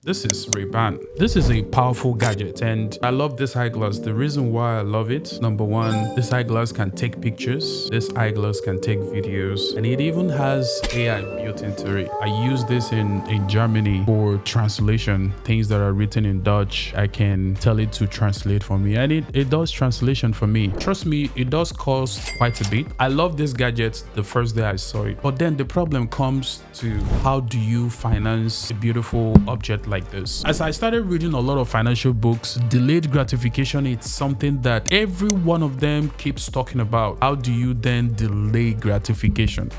This is Ray-Ban. This is a powerful gadget and I love this eyeglass. The reason why I love it, number one, this eyeglass can take pictures, this eyeglass can take videos, and it even has AI built into it. I use this in Germany for translation. Things that are written in Dutch, I can tell it to translate for me, and it does translation for me. Trust me, it does cost quite a bit. I love this gadget the first day I saw it, but then the problem comes to how do you finance a beautiful object like this. As I started reading a lot of financial books, delayed gratification is something that every one of them keeps talking about. How do you then delay gratification?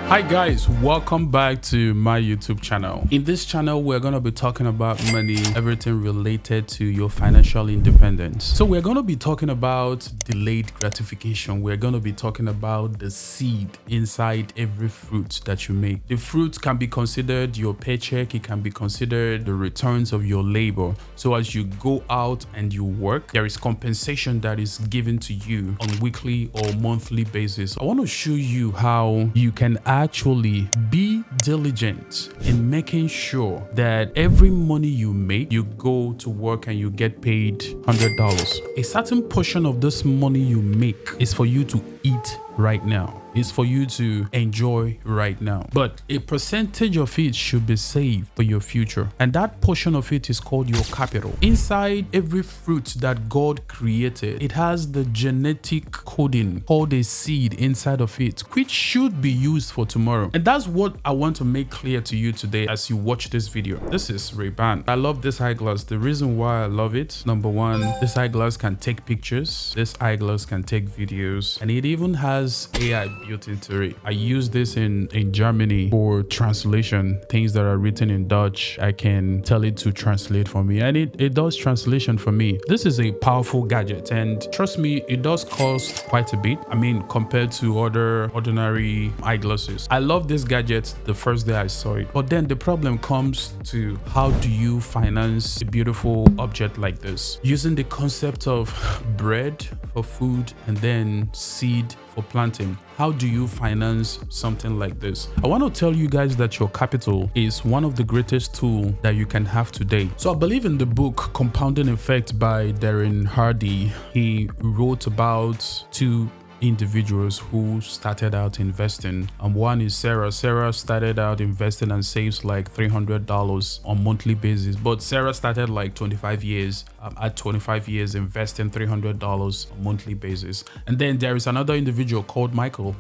Hi guys, welcome back to my YouTube channel. In this channel, we're going to be talking about money, everything related to your financial independence. So we're going to be talking about delayed gratification. We're going to be talking about the seed inside every fruit that you make. The fruit can be considered your paycheck. It can be considered the returns of your labor. So as you go out and you work, there is compensation that is given to you on weekly or monthly basis. I want to show you how you can actually be diligent in making sure that every money you make, you go to work and you get paid $100. A certain portion of this money you make is for you to eat right now. It's for you to enjoy right now. But a percentage of it should be saved for your future. And that portion of it is called your capital. Inside every fruit that God created, it has the genetic coding called a seed inside of it, which should be used for tomorrow. And that's what I want to make clear to you today as you watch this video. This is Ray-Ban. I love this eyeglass. The reason why I love it, number one, this eyeglass can take pictures. This eyeglass can take videos. And it even has AI built into it. I use this in Germany for translation. Things that are written in Dutch, I can tell it to translate for me, and it does translation for me. This is a powerful gadget, and trust me, it does cost quite a bit. I mean, compared to other ordinary eyeglasses. I love this gadget the first day I saw it, but then the problem comes to how do you finance a beautiful object like this? Using the concept of bread for food and then seed for planting. How do you finance something like this? I want to tell you guys that your capital is one of the greatest tools that you can have today. So I believe in the book Compounding Effect by Darren Hardy. He wrote about two individuals who started out investing, and one is Sarah. Sarah started out investing and saves like $300 on monthly basis, but Sarah started like 25 years at 25 years investing $300 on monthly basis. And then there is another individual called Michael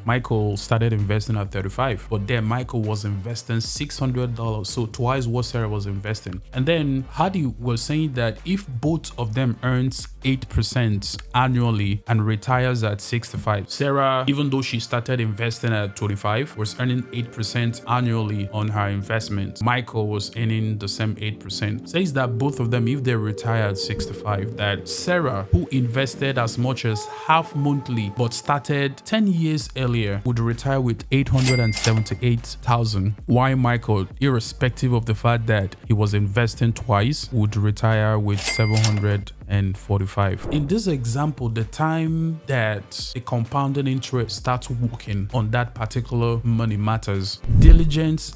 started investing at 35, but then Michael was investing $600, so twice what Sarah was investing. And then Hardy was saying that if both of them earns 8% annually and retires at 65, Sarah, even though she started investing at 25, was earning 8% annually on her investment. Michael was earning the same 8%. Says that both of them, if they retire at 65, that Sarah, who invested as much as half monthly but started 10 years earlier, would retire with $878,000. Why Michael, irrespective of the fact that he was investing twice, would retire with $745. In this example, the time that a compounding interest starts working on that particular money matters. Diligence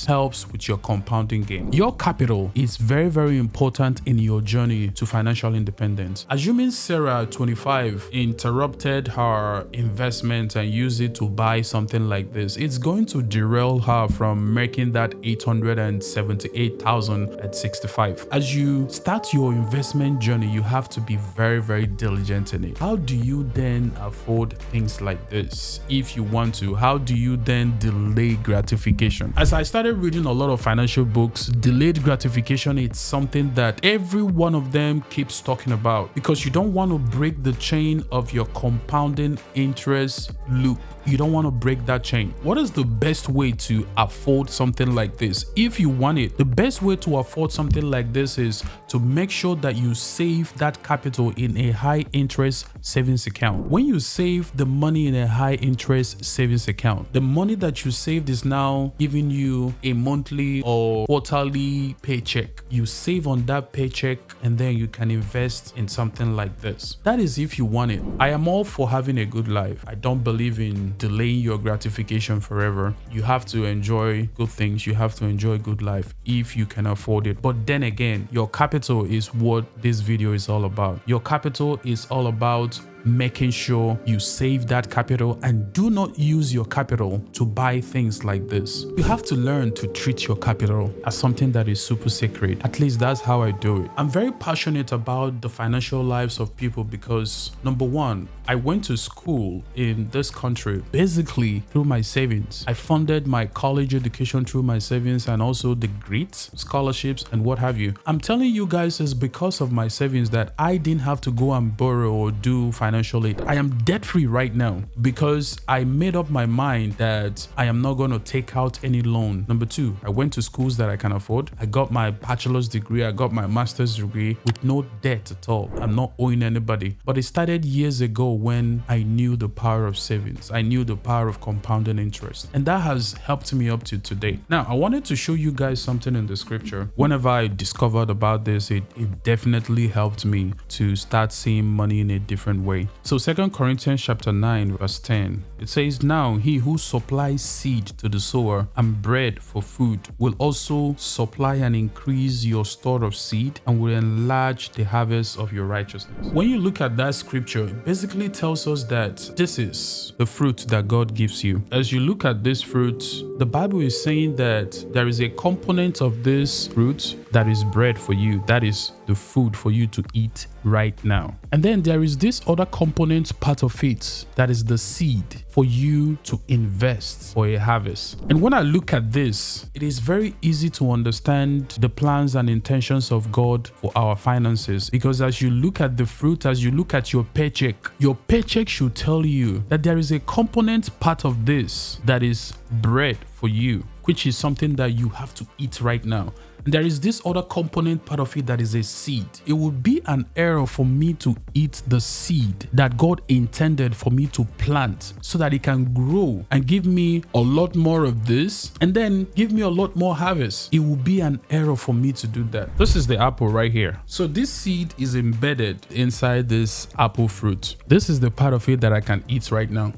helps with your compounding game. Your capital is very, very important in your journey to financial independence. Assuming Sarah at 25 interrupted her investment and used it to buy something like this, it's going to derail her from making that $878,000 at 65. As you start your investment journey, you have to be very, very diligent in it. How do you then afford things like this? If you want to, how do you then delay gratification? As I started reading a lot of financial books, delayed gratification is something that every one of them keeps talking about, because you don't want to break the chain of your compounding interest loop. You don't want to break that chain. What is the best way to afford something like this? If you want it, the best way to afford something like this is to make sure that you save that capital in a high interest savings account. When you save the money in a high interest savings account, the money that you saved is now giving you a monthly or quarterly paycheck. You save on that paycheck and then you can invest in something like this. That is if you want it. I am all for having a good life. I don't believe in delaying your gratification forever. You have to enjoy good things. You have to enjoy good life if you can afford it. But then again, your capital is what this video is all about. Your capital is all about making sure you save that capital and do not use your capital to buy things like this. You have to learn to treat your capital as something that is super sacred. At least that's how I do it. I'm very passionate about the financial lives of people because, number one, I went to school in this country basically through my savings. I funded my college education through my savings and also the grants, scholarships, and what have you. I'm telling you guys, it's because of my savings that I didn't have to go and borrow or do financial aid. I am debt free right now because I made up my mind that I am not going to take out any loan. Number two, I went to schools that I can afford. I got my bachelor's degree. I got my master's degree with no debt at all. I'm not owing anybody. But it started years ago when I knew the power of savings. I knew the power of compounding interest. And that has helped me up to today. Now, I wanted to show you guys something in the scripture. Whenever I discovered about this, it definitely helped me to start seeing money in a different way. So 2 Corinthians chapter 9 verse 10, it says, "Now he who supplies seed to the sower and bread for food will also supply and increase your store of seed and will enlarge the harvest of your righteousness." When you look at that scripture, it basically tells us that this is the fruit that God gives you. As you look at this fruit, the Bible is saying that there is a component of this fruit that is bread for you. That is the food for you to eat right now. And then there is this other component part of it that is the seed for you to invest for a harvest. And when I look at this, it is very easy to understand the plans and intentions of God for our finances, because as you look at the fruit, as you look at your paycheck should tell you that there is a component part of this that is bread for you, which is something that you have to eat right now. And there is this other component part of it that is a seed. It would be an error for me to eat the seed that God intended for me to plant so that it can grow and give me a lot more of this and then give me a lot more harvest. It would be an error for me to do that. This is the apple right here. So this seed is embedded inside this apple fruit. This is the part of it that I can eat right now.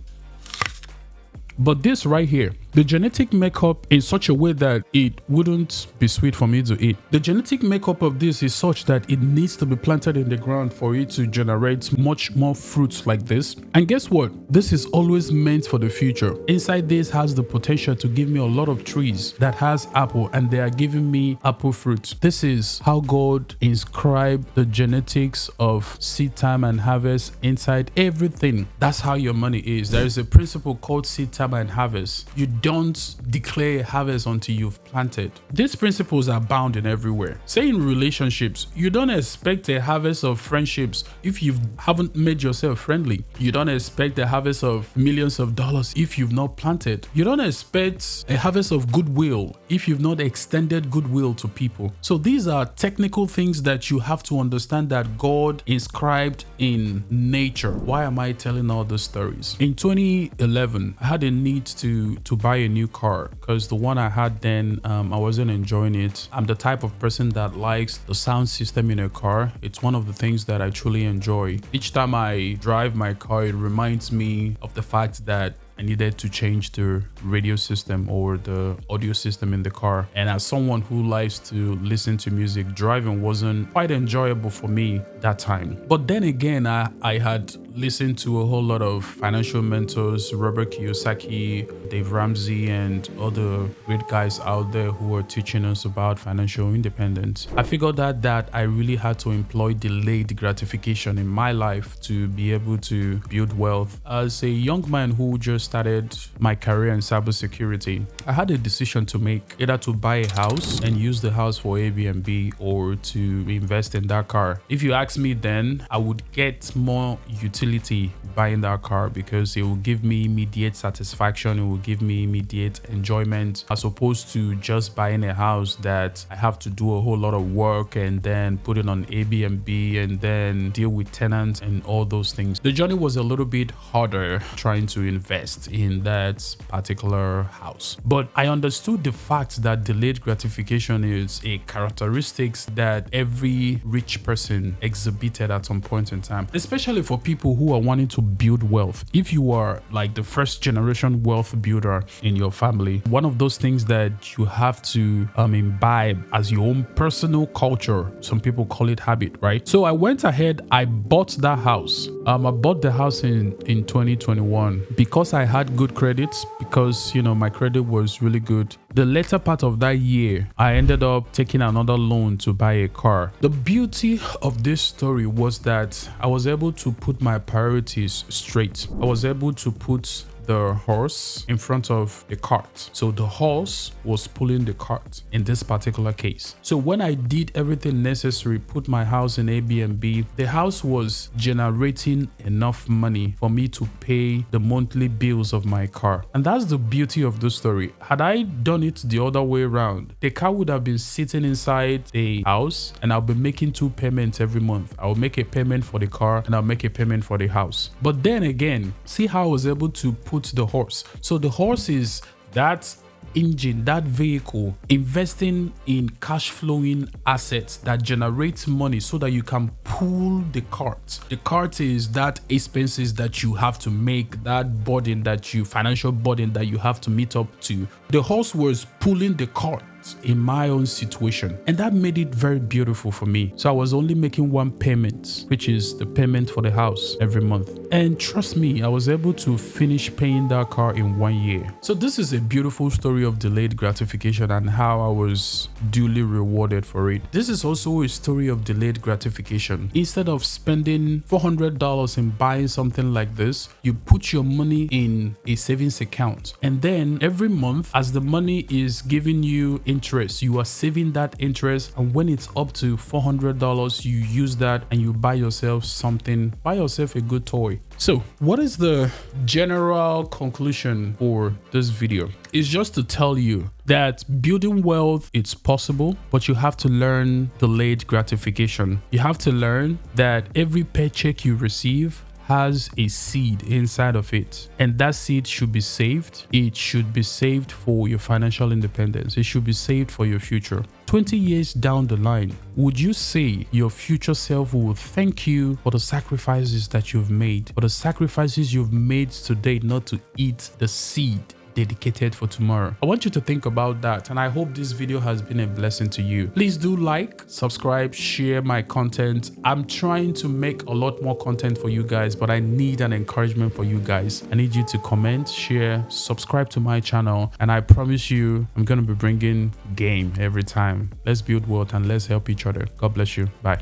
But this right here, the genetic makeup in such a way that it wouldn't be sweet for me to eat. The genetic makeup of this is such that it needs to be planted in the ground for it to generate much more fruits like this. And guess what? This is always meant for the future. Inside this has the potential to give me a lot of trees that has apple, and they are giving me apple fruit. This is how God inscribed the genetics of seed time and harvest inside everything. That's how your money is. There is a principle called seed time and harvest. You don't declare harvest until you've planted. These principles are bound in everywhere. Say in relationships, you don't expect a harvest of friendships if you haven't made yourself friendly. You don't expect a harvest of millions of dollars if you've not planted. You don't expect a harvest of goodwill if you've not extended goodwill to people. So these are technical things that you have to understand that God inscribed in nature. Why am I telling all these stories? In 2011, I had a need to buy a new car because the one I had then, I wasn't enjoying it. I'm the type of person that likes the sound system in a car. It's one of the things that I truly enjoy. Each time I drive my car, it reminds me of the fact that I needed to change the radio system or the audio system in the car. And as someone who likes to listen to music, driving wasn't quite enjoyable for me that time. But then again, I had listened to a whole lot of financial mentors, Robert Kiyosaki, Dave Ramsey, and other great guys out there who are teaching us about financial independence. I figured out that I really had to employ delayed gratification in my life to be able to build wealth. As a young man who just started my career in cybersecurity, I had a decision to make, either to buy a house and use the house for Airbnb or to invest in that car. If you ask me then, I would get more utility utility buying that car because it will give me immediate satisfaction, it will give me immediate enjoyment, as opposed to just buying a house that I have to do a whole lot of work and then put it on Airbnb and then deal with tenants and all those things. The journey was a little bit harder trying to invest in that particular house, but I understood the fact that delayed gratification is a characteristics that every rich person exhibited at some point in time, especially for people who are wanting to build wealth. If you are like the first generation wealth builder in your family, one of those things that you have to imbibe as your own personal culture, some people call it habit, right? So I went ahead, I bought that house. I bought the house in 2021 because I had good credits, because my credit was really good. The later part of that year, I ended up taking another loan to buy a car. The beauty of this story was that I was able to put my priorities straight. I was able to put the horse in front of the cart. So the horse was pulling the cart in this particular case. So when I did everything necessary, put my house in Airbnb, the house was generating enough money for me to pay the monthly bills of my car. And that's the beauty of the story. Had I done it the other way around, the car would have been sitting inside a house and I'll be making 2 payments every month. I'll make a payment for the car and I'll make a payment for the house. But then again, see how I was able to put the horse. So the horse is that engine, that vehicle, investing in cash flowing assets that generates money so that you can pull the cart. The cart is that expenses that you have to make, that burden that financial burden that you have to meet up to. The horse was pulling the cart in my own situation, and that made it very beautiful for me. So I was only making 1 payment, which is the payment for the house every month, and trust me, I was able to finish paying that car in 1 year. So this is a beautiful story of delayed gratification and how I was duly rewarded for it. This is also a story of delayed gratification. Instead of spending $400 in buying something like this, you put your money in a savings account, and then every month, as the money is giving you interest, you are saving that interest, and when it's up to $400, you use that and you buy yourself something, buy yourself a good toy. So what is the general conclusion for this video? It's just to tell you that building wealth, it's possible, but you have to learn delayed gratification. You have to learn that every paycheck you receive has a seed inside of it, and that seed should be saved. It should be saved for your financial independence. It should be saved for your future. 20 years down the line, would you say your future self will thank you for the sacrifices that you've made, for the sacrifices you've made today not to eat the seed dedicated for tomorrow? I want you to think about that, and I hope this video has been a blessing to you. Please do like, subscribe, share my content. I'm trying to make a lot more content for you guys, but I need an encouragement for you guys. I need you to comment, share, subscribe to my channel, and I promise you I'm going to be bringing game every time. Let's build wealth and let's help each other. God bless you. Bye.